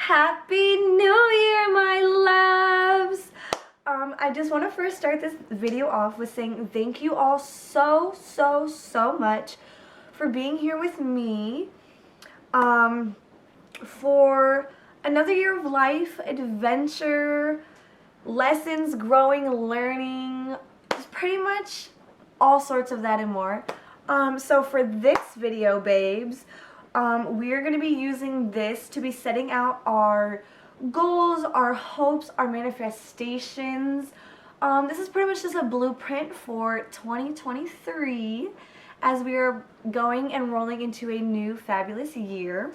Happy New Year, my loves! I just want to first start this video off with saying thank you all so much for being here with me for another year of life, adventure, lessons, growing, learning, just pretty much all sorts of that and more. So for this video, babes, we're going to be using this to be setting out our goals, our hopes, our manifestations. This is pretty much just a blueprint for 2023 as we are going and rolling into a new fabulous year.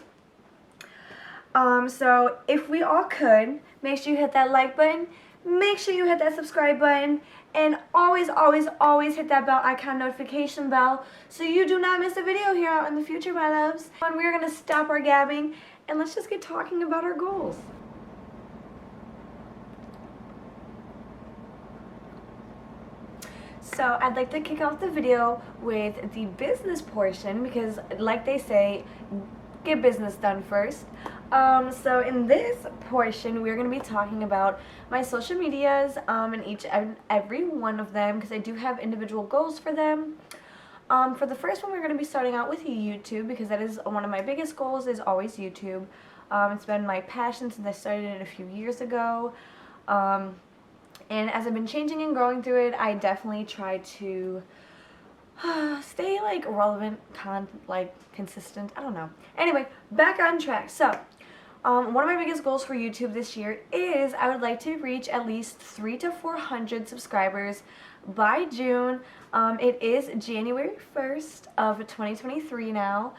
So if we all could, make sure you hit that like button, make sure you hit that subscribe button, and always hit that bell icon notification bell so you do not miss a video here out in the future, my loves. And we're going to stop our gabbing and let's just get talking about our goals. So I'd like to kick off the video with the business portion because, like they say, get business done first. So in this portion, we're going to be talking about my social medias and each and every one of them because I do have individual goals for them. For the first one, we're going to be starting out with YouTube because that is one of my biggest goals, is always YouTube. It's been my passion since I started it a few years ago. And as I've been changing and growing through it, I definitely try to stay like relevant, consistent. I don't know. Anyway, back on track. So, one of my biggest goals for YouTube this year is I would like to reach at least 300 to 400 subscribers by June. It is January 1st of 2023 now.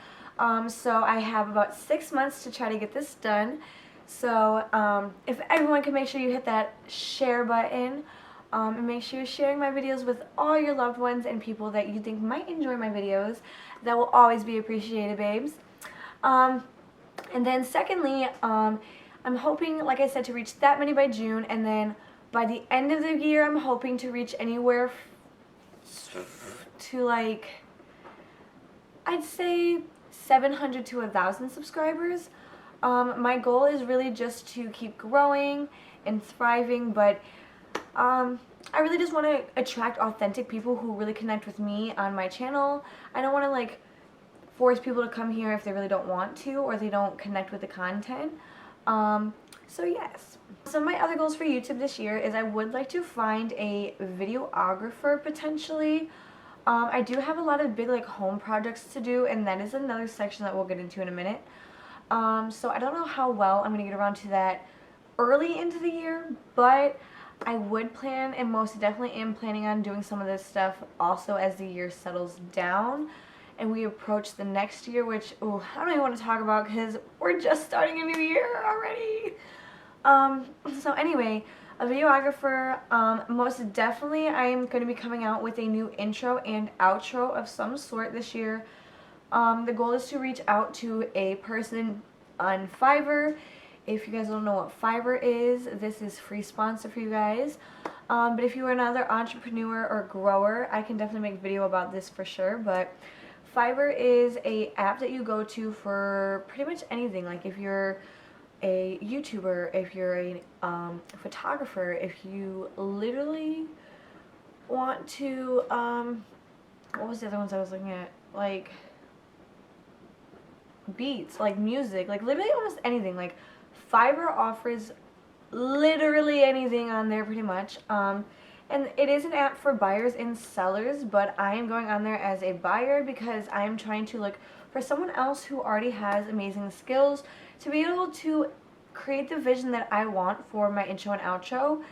So I have about 6 months to try to get this done. So if everyone can make sure you hit that share button and make sure you're sharing my videos with all your loved ones and people that you think might enjoy my videos, that will always be appreciated, babes. And then secondly, I'm hoping, like I said, to reach that many by June, and then by the end of the year, I'm hoping to reach anywhere to like, I'd say 700 to 1,000 subscribers. My goal is really just to keep growing and thriving, but I really just want to attract authentic people who really connect with me on my channel. I don't want to like force people to come here if they really don't want to or they don't connect with the content. So yes. So my other goals for YouTube this year is I would like to find a videographer potentially. I do have a lot of big like home projects to do, and that is another section that we'll get into in a minute. So I don't know how well I'm going to get around to that early into the year, but I would plan, and most definitely am planning on doing some of this stuff also as the year settles down and we approach the next year, which, ooh, I don't even want to talk about because we're just starting a new year already. So anyway, a videographer, most definitely I am going to be coming out with a new intro and outro of some sort this year. The goal is to reach out to a person on Fiverr. If you guys don't know what Fiverr is, this is free sponsor for you guys. But if you are another entrepreneur or grower, I can definitely make a video about this for sure. But Fiverr is a app that you go to for pretty much anything. Like if you're a YouTuber, if you're a photographer, if you literally want to, what was the other ones I was looking at? Like beats, like music, like literally almost anything. Like Fiverr offers literally anything on there pretty much. And it is an app for buyers and sellers, but I am going on there as a buyer because I am trying to look for someone else who already has amazing skills to be able to create the vision that I want for my intro and outro,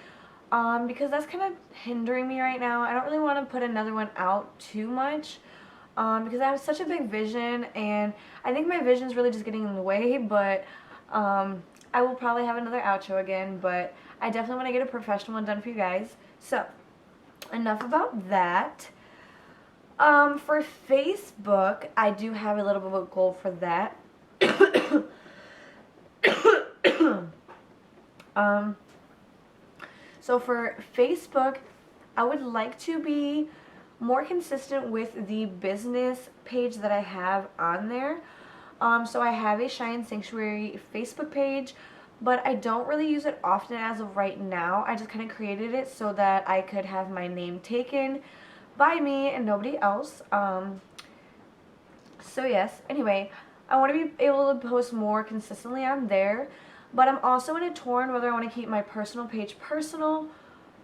because that's kind of hindering me right now. I don't really want to put another one out too much because I have such a big vision, and I think my vision is really just getting in the way, but I will probably have another outro again, but I definitely want to get a professional one done for you guys. So, enough about that. For Facebook, I do have a little bit of a goal for that. So for Facebook, I would like to be more consistent with the business page that I have on there. So I have a Shine Sanctuary Facebook page, but I don't really use it often as of right now. I just kind of created it so that I could have my name taken by me and nobody else. So yes, anyway, I want to be able to post more consistently on there, but I'm also in a torn whether I want to keep my personal page personal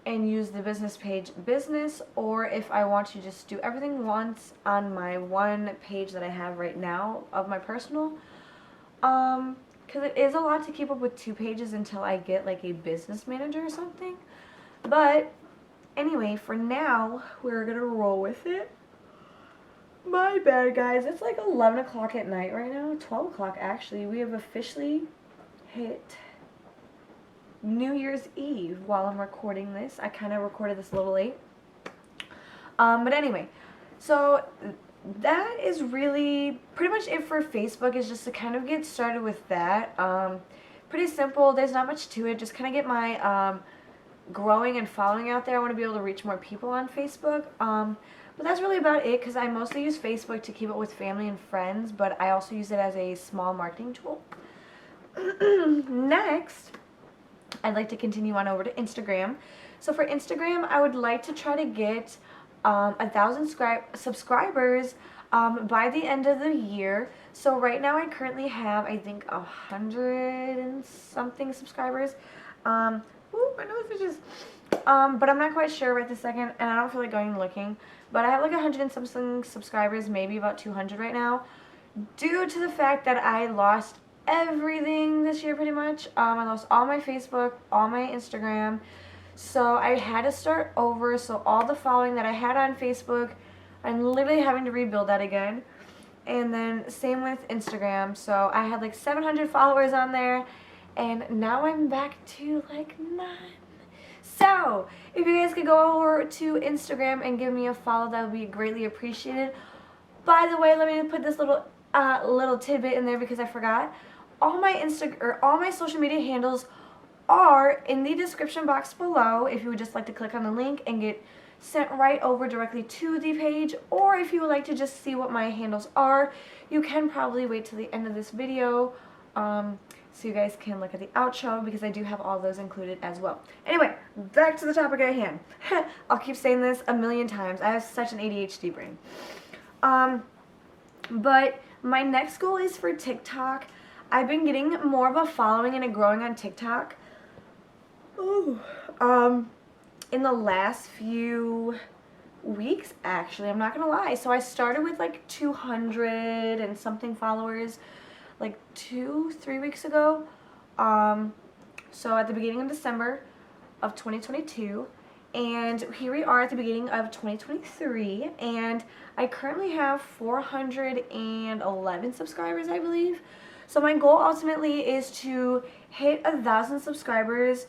and use the business page business, or if I want to just do everything once on my one page that I have right now of my personal. Because it is a lot to keep up with 2 pages until I get like a business manager or something. But anyway, for now, we're gonna roll with it. My bad, guys. It's like 11 o'clock at night right now. 12 o'clock, actually. We have officially hit New Year's Eve while I'm recording this. I kind of recorded this a little late. But anyway, so that is really pretty much it for Facebook, is just to kind of get started with that. Pretty simple. There's not much to it. Just kind of get my growing and following out there. I want to be able to reach more people on Facebook. But that's really about it, because I mostly use Facebook to keep up with family and friends, but I also use it as a small marketing tool. Next, I'd like to continue on over to Instagram. So for Instagram, I would like to try to get 1,000 subscribers by the end of the year. So right now I currently have, I think, 100 and something subscribers. Ooh, my nose is just, but I'm not quite sure right this second, and I don't feel like going and looking. But I have like 100 and something subscribers, maybe about 200 right now, due to the fact that I lost everything this year pretty much. I lost all my Facebook, all my Instagram, so I had to start over. So all the following that I had on Facebook, I'm literally having to rebuild that again. And then same with Instagram. So I had like 700 followers on there, and now I'm back to like none. So if you guys could go over to Instagram and give me a follow, that would be greatly appreciated. By the way, let me put this little tidbit in there because I forgot. All my social media handles are in the description box below if you would just like to click on the link and get sent right over directly to the page, or if you would like to just see what my handles are, you can probably wait till the end of this video so you guys can look at the outro, because I do have all those included as well. Anyway, back to the topic at hand. I'll keep saying this a million times. I have such an ADHD brain. But my next goal is for TikTok. I've been getting more of a following and a growing on TikTok. Ooh. In the last few weeks, actually, I'm not gonna lie. So I started with like 200 and something followers like 2-3 weeks ago. So at the beginning of December of 2022, and here we are at the beginning of 2023, and I currently have 411 subscribers, I believe. So my goal ultimately is to hit 1,000 subscribers,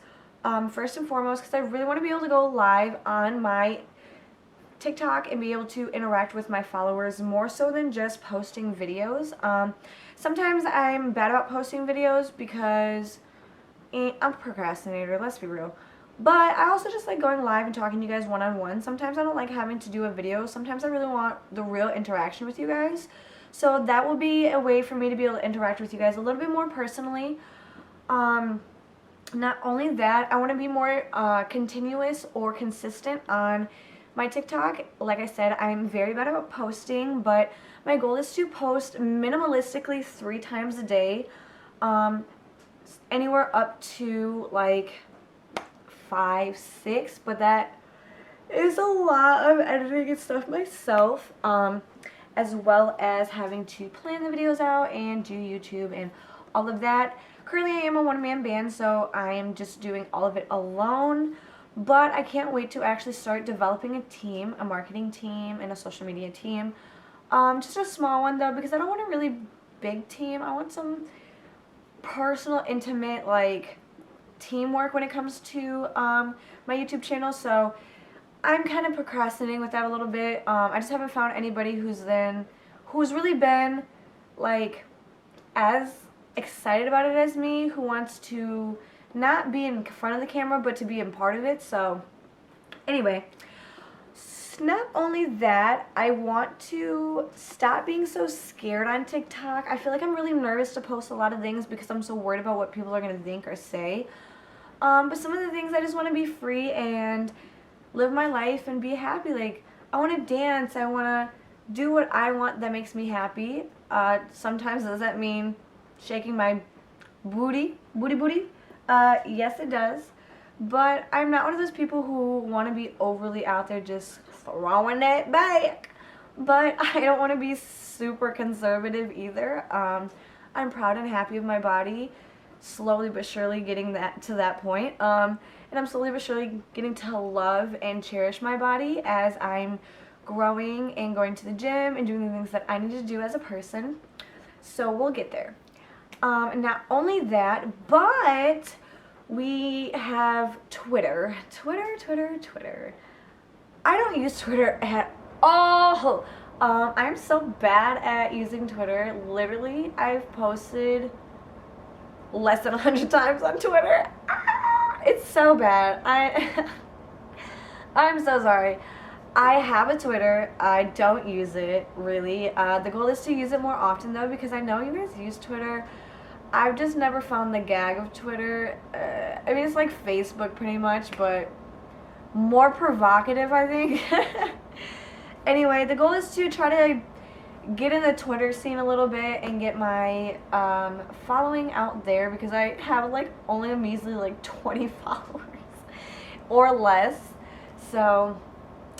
first and foremost, because I really want to be able to go live on my TikTok and be able to interact with my followers more so than just posting videos. Sometimes I'm bad about posting videos because I'm a procrastinator, let's be real. But I also just like going live and talking to you guys one-on-one. Sometimes I don't like having to do a video. Sometimes I really want the real interaction with you guys. So that will be a way for me to be able to interact with you guys a little bit more personally. Not only that, I want to be more continuous or consistent on my TikTok. Like I said, I'm very bad about posting, but my goal is to post minimalistically 3 times a day, anywhere up to like 5, 6, but that is a lot of editing and stuff myself, as well as having to plan the videos out and do YouTube and all of that. Currently I am a one-man band, so I am just doing all of it alone. But I can't wait to actually start developing a team, a marketing team and a social media team. Just a small one though, because I don't want a really big team. I want some personal, intimate, like, teamwork when it comes to my YouTube channel. So I'm kind of procrastinating with that a little bit. I just haven't found anybody who's really been like as excited about it as me, who wants to not be in front of the camera but to be a part of it. So anyway, not only that, I want to stop being so scared on TikTok. I feel like I'm really nervous to post a lot of things because I'm so worried about what people are going to think or say. But some of the things, I just want to be free and live my life and be happy. Like, I want to dance. I want to do what I want that makes me happy. Sometimes does that mean shaking my booty? Yes, it does. But I'm not one of those people who want to be overly out there just throwing it back. But I don't want to be super conservative either. I'm proud and happy with my body, slowly but surely getting to that point. And I'm slowly but surely getting to love and cherish my body as I'm growing and going to the gym and doing the things that I need to do as a person. So we'll get there. Not only that, but we have Twitter. Twitter. I don't use Twitter at all. I'm so bad at using Twitter. Literally, I've posted less than 100 times on Twitter. It's so bad. I'm so sorry. I have a Twitter. I don't use it, really. The goal is to use it more often, though, because I know you guys use Twitter. I've just never found the gag of Twitter. I mean, it's like Facebook pretty much, but more provocative, I think. Anyway, the goal is to try to get in the Twitter scene a little bit and get my following out there, because I have like only a measly like 20 followers or less. So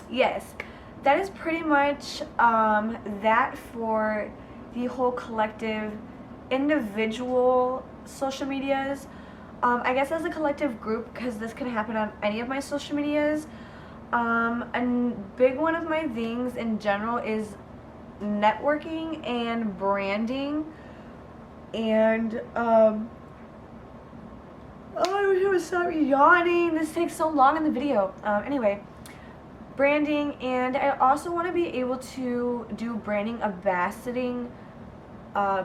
yes, that is pretty much that for the whole collective individual social medias. I guess as a collective group, because this can happen on any of my social medias. A big one of my things in general is networking and branding, and I wish I would stop yawning. This takes so long in the video. Anyway, branding, and I also want to be able to do branding ambassadoring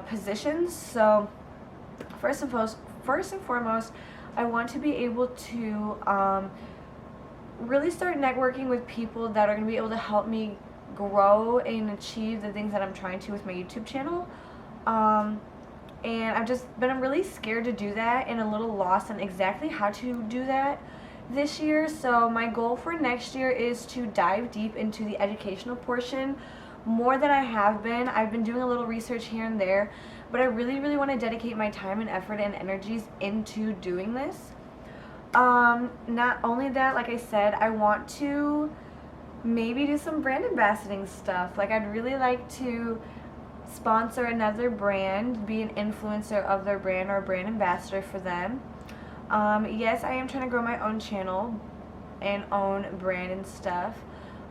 positions. So first and foremost, I want to be able to really start networking with people that are going to be able to help me grow and achieve the things that I'm trying to with my YouTube channel. And I've just been really scared to do that and a little lost on exactly how to do that this year. So my goal for next year is to dive deep into the educational portion more than I have been. I've been doing a little research here and there, but I really want to dedicate my time and effort and energies into doing this. Not only that, like I said, I want to maybe do some brand ambassadoring stuff. Like, I'd really like to sponsor another brand, be an influencer of their brand or a brand ambassador for them. Yes, I am trying to grow my own channel and own brand and stuff,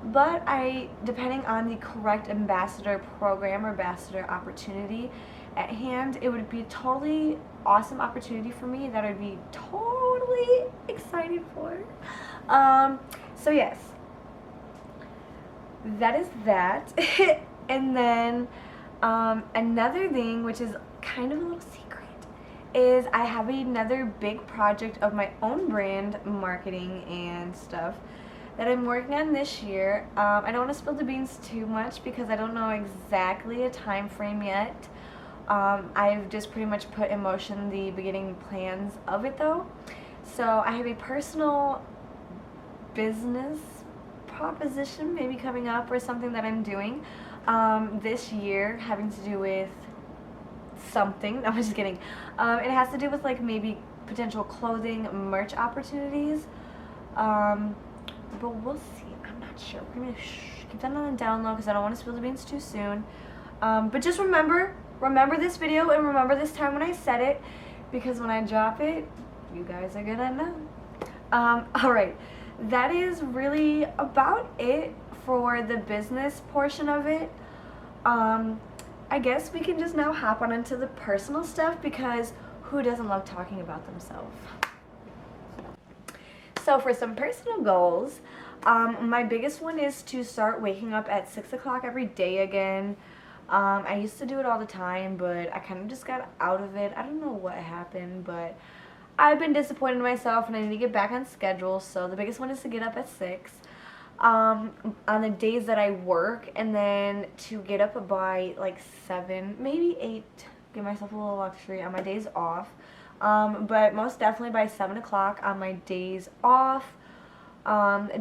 but depending on the correct ambassador program or ambassador opportunity at hand, it would be a totally awesome opportunity for me that I'd be totally excited for. So yes, that is that. And then another thing, which is kind of a little secret, is I have another big project of my own brand marketing and stuff that I'm working on this year. I don't want to spill the beans too much because I don't know exactly a time frame yet. I've just pretty much put in motion the beginning plans of it, though. So I have a personal business proposition maybe coming up, or something that I'm doing this year, having to do with something. No, I'm just kidding. It has to do with like maybe potential clothing merch opportunities, but we'll see. I'm not sure. We're gonna keep that on the down low because I don't want to spill the beans too soon. But just remember this video and remember this time when I said it, because when I drop it, you guys are gonna know. Alright, that is really about it for the business portion of it. I guess we can just now hop on into the personal stuff, because who doesn't love talking about themselves? So for some personal goals, my biggest one is to start waking up at 6 o'clock every day again. I used to do it all the time, but I kind of just got out of it. I don't know what happened, but I've been disappointed in myself and I need to get back on schedule. So the biggest one is to get up at 6. on the days that I work, and then to get up by like 7, maybe 8, give myself a little luxury on my days off. But most definitely by 7 o'clock on my days off,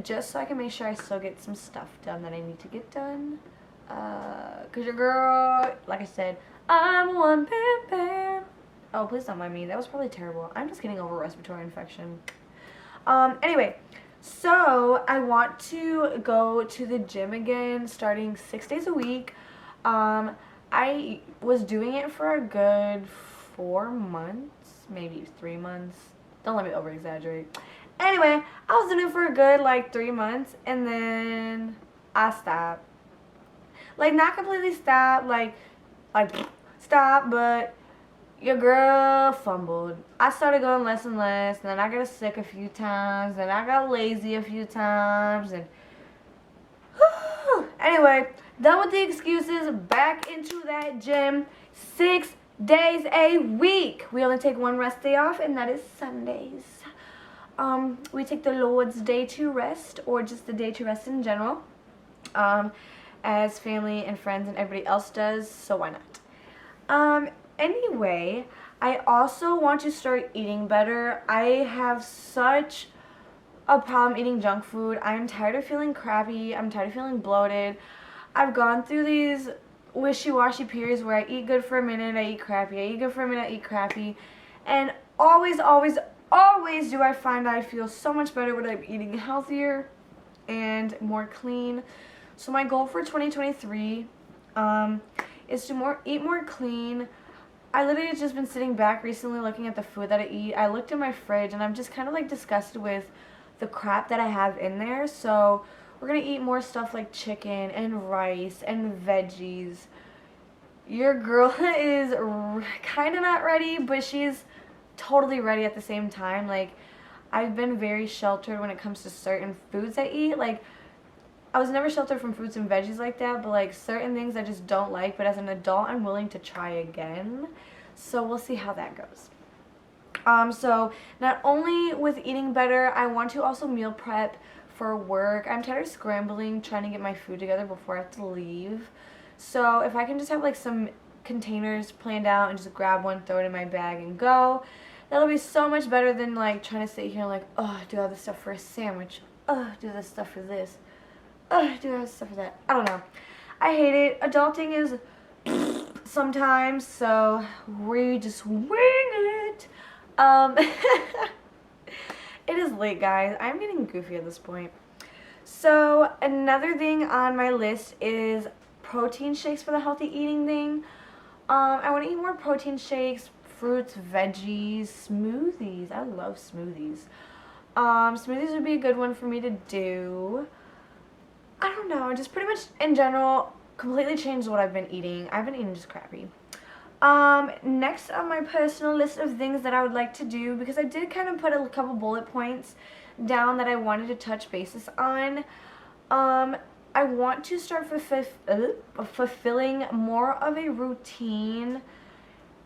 just so I can make sure I still get some stuff done that I need to get done. Cause your girl, like I said, I'm one bam bam. Oh, please don't mind me. That was probably terrible. I'm just getting over a respiratory infection. Anyway, so I want to go to the gym again, starting 6 days a week. I was doing it for a good 4 months, maybe 3 months. Don't let me over exaggerate. Anyway, I was doing it for a good like 3 months, and then I stopped. Like, not completely stopped, like stop, but your girl fumbled. I started going less and less, and then I got sick a few times, and I got lazy a few times, and anyway, done with the excuses, back into that gym 6 days a week. We only take one rest day off, and that is Sundays. We take the Lord's Day to rest, or just the day to rest in general, as family and friends and everybody else does, so why not? Anyway, I also want to start eating better. I have such a problem eating junk food. I'm tired of feeling crappy. I'm tired of feeling bloated. I've gone through these wishy-washy periods where I eat good for a minute, I eat crappy. I eat good for a minute, I eat crappy. And always, always, always do I find I feel so much better when I'm eating healthier and more clean. So my goal for 2023 is to eat more clean. I literally have just been sitting back recently looking at the food that I eat. I looked in my fridge and I'm just kind of like disgusted with the crap that I have in there. So we're going to eat more stuff like chicken and rice and veggies. Your girl is kind of not ready, but she's totally ready at the same time. Like, I've been very sheltered when it comes to certain foods I eat. Like, I was never sheltered from fruits and veggies like that, but like certain things I just don't like, but as an adult I'm willing to try again. So we'll see how that goes. So not only with eating better, I want to also meal prep for work. I'm tired of scrambling, trying to get my food together before I have to leave. So if I can just have like some containers planned out and just grab one, throw it in my bag and go, that'll be so much better than like trying to sit here and like, oh, do all this stuff for a sandwich. Oh, do this stuff for this. Oh, do all this stuff for that. I don't know. I hate it. Adulting is sometimes, so we just wing it. It is late, guys. I'm getting goofy at this point. So another thing on my list is protein shakes for the healthy eating thing. I want to eat more protein shakes, fruits, veggies, smoothies. I love smoothies. Smoothies would be a good one for me to do. I don't know, just pretty much in general completely changed what I've been eating. I've been eating just crappy. Next on my personal list of things that I would like to do, because I did kind of put a couple bullet points down that I wanted to touch bases on. I want to start fulfilling more of a routine,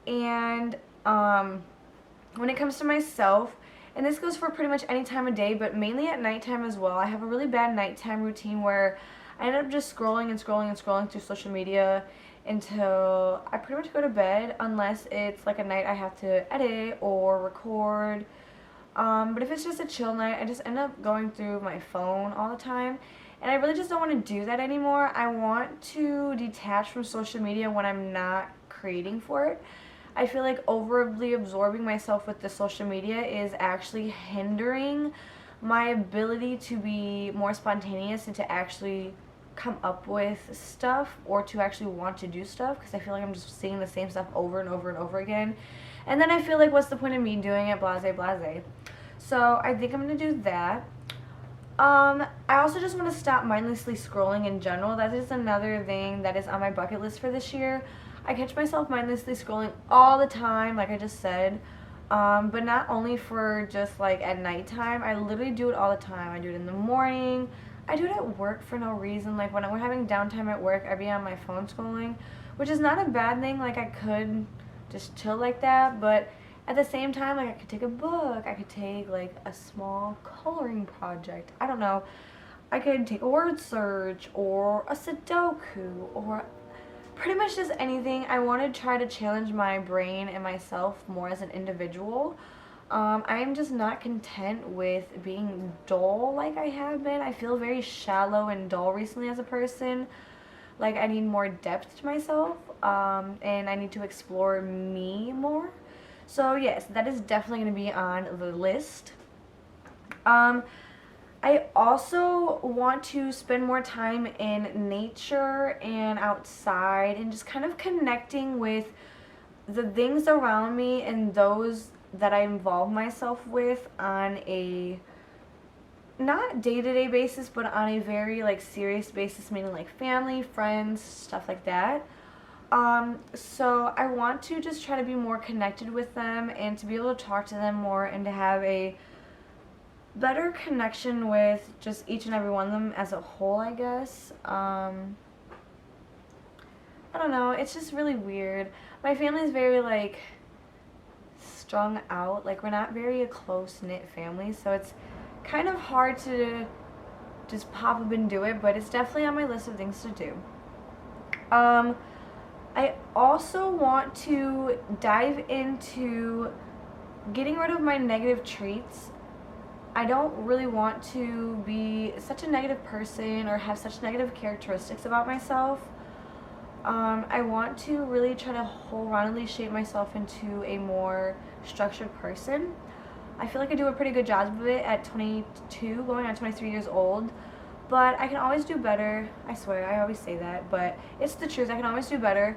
and when it comes to myself, and this goes for pretty much any time of day, but mainly at nighttime as well. I have a really bad nighttime routine where I end up just scrolling and scrolling and scrolling through social media until I pretty much go to bed, unless it's like a night I have to edit or record. But if it's just a chill night, I just end up going through my phone all the time. And I really just don't want to do that anymore. I want to detach from social media when I'm not creating for it. I feel like overly absorbing myself with the social media is actually hindering my ability to be more spontaneous and to actually come up with stuff, or to actually want to do stuff, because I feel like I'm just seeing the same stuff over and over and over again. And then I feel like, what's the point of me doing it? Blase, blase. So I think I'm going to do that. I also just want to stop mindlessly scrolling in general. That is another thing that is on my bucket list for this year. I catch myself mindlessly scrolling all the time, like I just said, but not only for just like at nighttime. I literally do it all the time. I do it in the morning. I do it at work for no reason. Like when we're having downtime at work, I'd be on my phone scrolling, which is not a bad thing. Like I could just chill like that, but at the same time, like I could take a book. I could take like a small coloring project. I don't know. I could take a word search or a Sudoku or pretty much just anything. I want to try to challenge my brain and myself more as an individual. I am just not content with being dull like I have been. I feel very shallow and dull recently as a person. Like I need more depth to myself, and I need to explore me more. So yes, that is definitely going to be on the list. I also want to spend more time in nature and outside and just kind of connecting with the things around me and those that I involve myself with on a not day-to-day basis, but on a very like serious basis, meaning like family, friends, stuff like that. So I want to just try to be more connected with them and to be able to talk to them more and to have a better connection with just each and every one of them as a whole, I guess. I don't know, it's just really weird. My family is very like strung out, like we're not very a close-knit family, so it's kind of hard to just pop up and do it, but it's definitely on my list of things to do. I also want to dive into getting rid of my negative traits. I don't really want to be such a negative person or have such negative characteristics about myself. I want to really try to wholeheartedly shape myself into a more structured person. I feel like I do a pretty good job of it at 22, going on 23 years old, but I can always do better. I swear, I always say that, but it's the truth. I can always do better.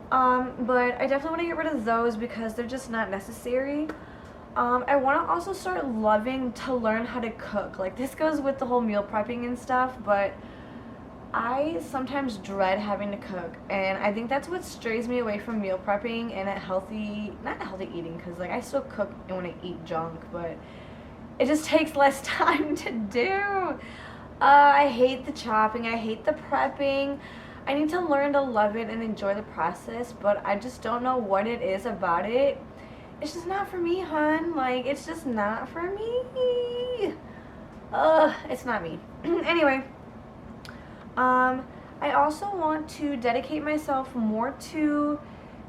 But I definitely want to get rid of those because they're just not necessary. I want to also start loving to learn how to cook. Like, this goes with the whole meal prepping and stuff, but I sometimes dread having to cook, and I think that's what strays me away from meal prepping and not healthy eating, because like I still cook and want to eat junk, but it just takes less time to do. I hate the chopping, I hate the prepping. I need to learn to love it and enjoy the process, but I just don't know what it is about it. It's just not for me, hun. Like, it's just not for me. It's not me. Anyway. I also want to dedicate myself more to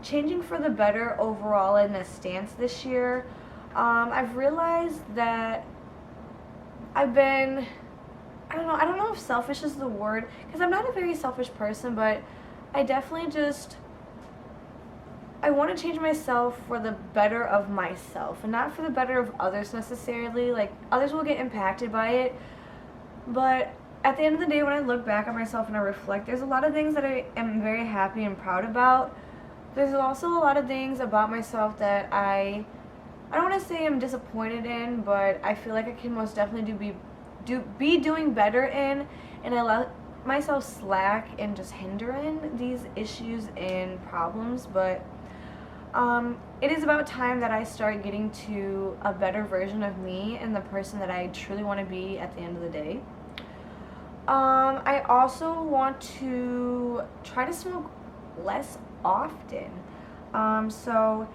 changing for the better overall in a stance this year. I've realized that I don't know if selfish is the word, because I'm not a very selfish person, but I definitely I want to change myself for the better of myself and not for the better of others necessarily. Like, others will get impacted by it, but at the end of the day, when I look back at myself and I reflect, there's a lot of things that I am very happy and proud about. There's also a lot of things about myself that I don't want to say I'm disappointed in, but I feel like I can most definitely be doing better in, and I let myself slack and just hindering these issues and problems. But it is about time that I start getting to a better version of me and the person that I truly want to be at the end of the day. I also want to try to smoke less often. So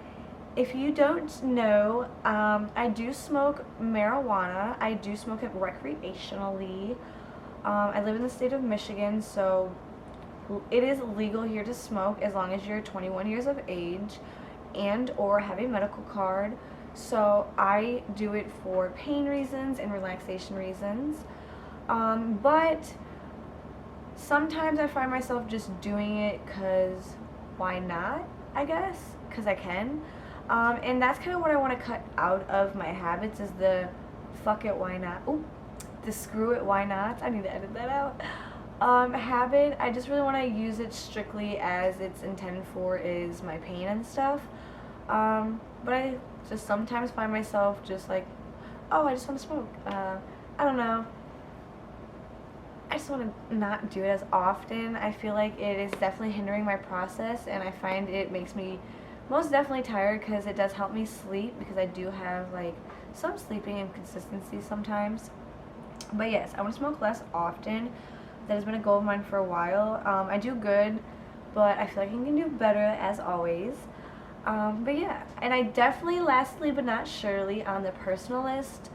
if you don't know, I do smoke marijuana. I do smoke it recreationally. I live in the state of Michigan, so it is legal here to smoke as long as you're 21 years of age and or have a medical card. So I do it for pain reasons and relaxation reasons. But sometimes I find myself just doing it because why not, I guess, because I can. And that's kind of what I want to cut out of my habits is the fuck it, why not? Ooh, the screw it, why not? I need to edit that out. Habit, I just really want to use it strictly as it's intended for, is my pain and stuff. But I just sometimes find myself just like, oh, I just want to smoke. I don't know. I just want to not do it as often. I feel like it is definitely hindering my process, and I find it makes me most definitely tired because it does help me sleep, because I do have like some sleeping inconsistencies sometimes. But yes, I want to smoke less often. That has been a goal of mine for a while. I do good, but I feel like I can do better as always. But yeah, and I definitely, lastly but not surely, on the personal list,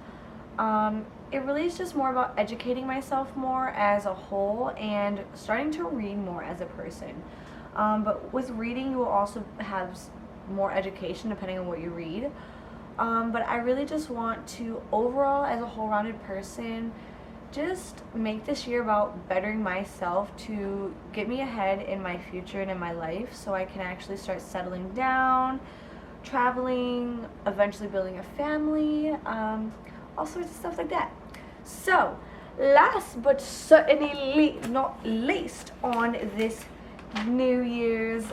It really is just more about educating myself more as a whole and starting to read more as a person. But with reading, you will also have more education depending on what you read. But I really just want to, overall, as a whole-rounded person, just make this year about bettering myself to get me ahead in my future and in my life so I can actually start settling down, traveling, eventually building a family, all sorts of stuff like that. So, last but certainly not least on this New Year's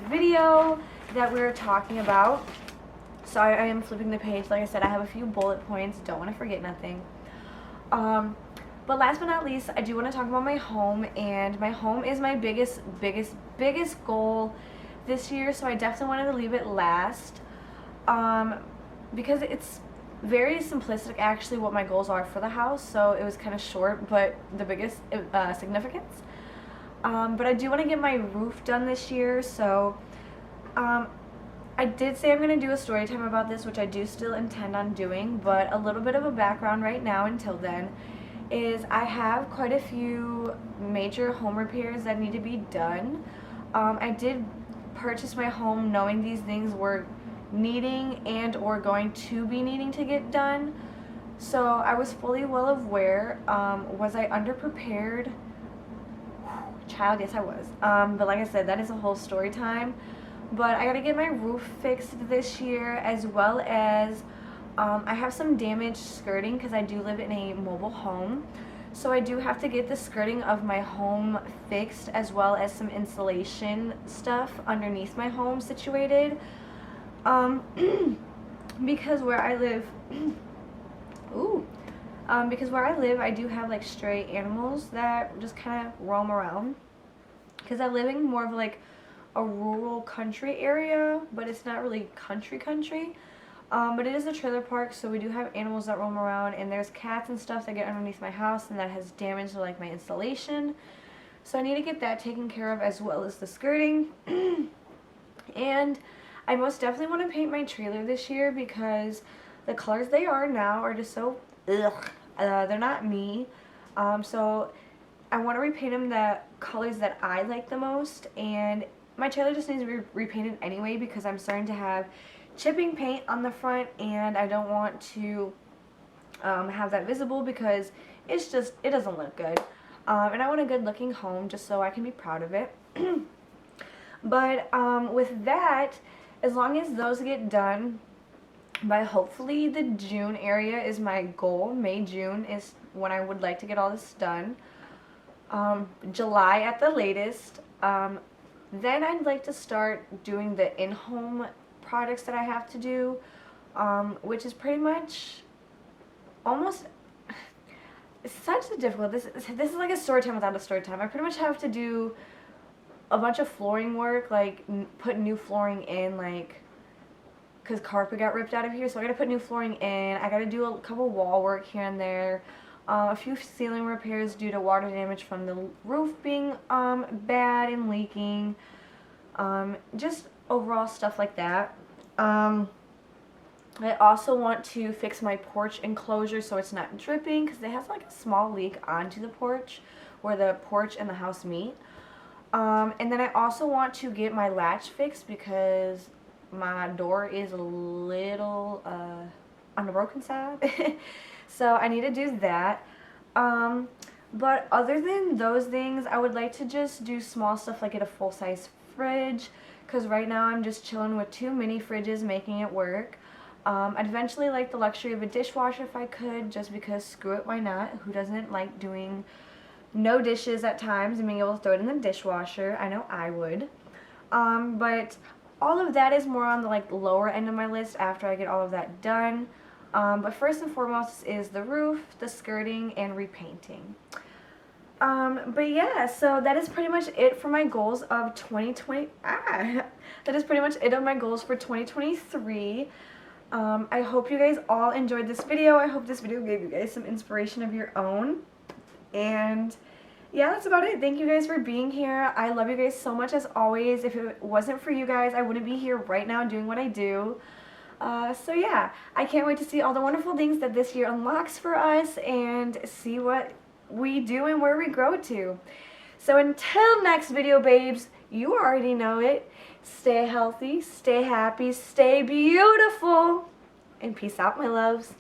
video that we're talking about. Sorry, I am flipping the page. Like I said, I have a few bullet points. Don't want to forget nothing. But last but not least, I do want to talk about my home, and my home is my biggest goal this year, so I definitely wanted to leave it last, because it's very simplistic actually what my goals are for the house, so it was kind of short, but the biggest significance. But I do want to get my roof done this year, so I did say I'm going to do a story time about this, which I do still intend on doing, but a little bit of a background right now until then is I have quite a few major home repairs that need to be done. I did purchase my home knowing these things were needing and or going to be needing to get done, so I was fully well aware. Was I underprepared? Child, yes I was. But like I said, that is a whole story time. But I gotta get my roof fixed this year, as well as I have some damaged skirting because I do live in a mobile home. So I do have to get the skirting of my home fixed, as well as some insulation stuff underneath my home situated. Because where I live, because where I live, I do have like stray animals that just kind of roam around. Because I live in more of like a rural country area, but it's not really country. But it is a trailer park, so we do have animals that roam around, and there's cats and stuff that get underneath my house, and that has damaged like my installation. So I need to get that taken care of, as well as the skirting. And I most definitely want to paint my trailer this year because the colors they are now are just so ugh. They're not me. So I want to repaint them the colors that I like the most, and my trailer just needs to be repainted anyway because I'm starting to have chipping paint on the front, and I don't want to have that visible because it doesn't look good. And I want a good looking home just so I can be proud of it. But with that, as long as those get done by hopefully the June area is my goal. May, June is when I would like to get all this done. July at the latest. Then I'd like to start doing the in-home projects that I have to do, which is pretty much almost, it's such a difficult, this is like a story time without a story time. I pretty much have to do a bunch of flooring work, like put new flooring in, like, because carpet got ripped out of here, so I gotta put new flooring in. I gotta do a couple wall work here and there. A few ceiling repairs due to water damage from the roof being bad and leaking. Just overall stuff like that. I also want to fix my porch enclosure so it's not dripping, because it has like a small leak onto the porch where the porch and the house meet. And then I also want to get my latch fixed because my door is a little on the broken side. So I need to do that. But other than those things, I would like to just do small stuff like get a full-size fridge, because right now I'm just chilling with 2 mini fridges making it work. I'd eventually like the luxury of a dishwasher if I could, just because screw it, why not? Who doesn't like doing no dishes at times and being able to throw it in the dishwasher? I know I would. But all of that is more on the like lower end of my list after I get all of that done. But first and foremost is the roof, the skirting, and repainting. But yeah, so that is pretty much it for my goals of 2020. That is pretty much it of my goals for 2023. I hope you guys all enjoyed this video. I hope this video gave you guys some inspiration of your own. And yeah, that's about it. Thank you guys for being here. I love you guys so much as always. If it wasn't for you guys, I wouldn't be here right now doing what I do. So yeah, I can't wait to see all the wonderful things that this year unlocks for us and see what we do and where we grow to. So until next video, babes, you already know it. Stay healthy, stay happy, stay beautiful, and peace out, my loves.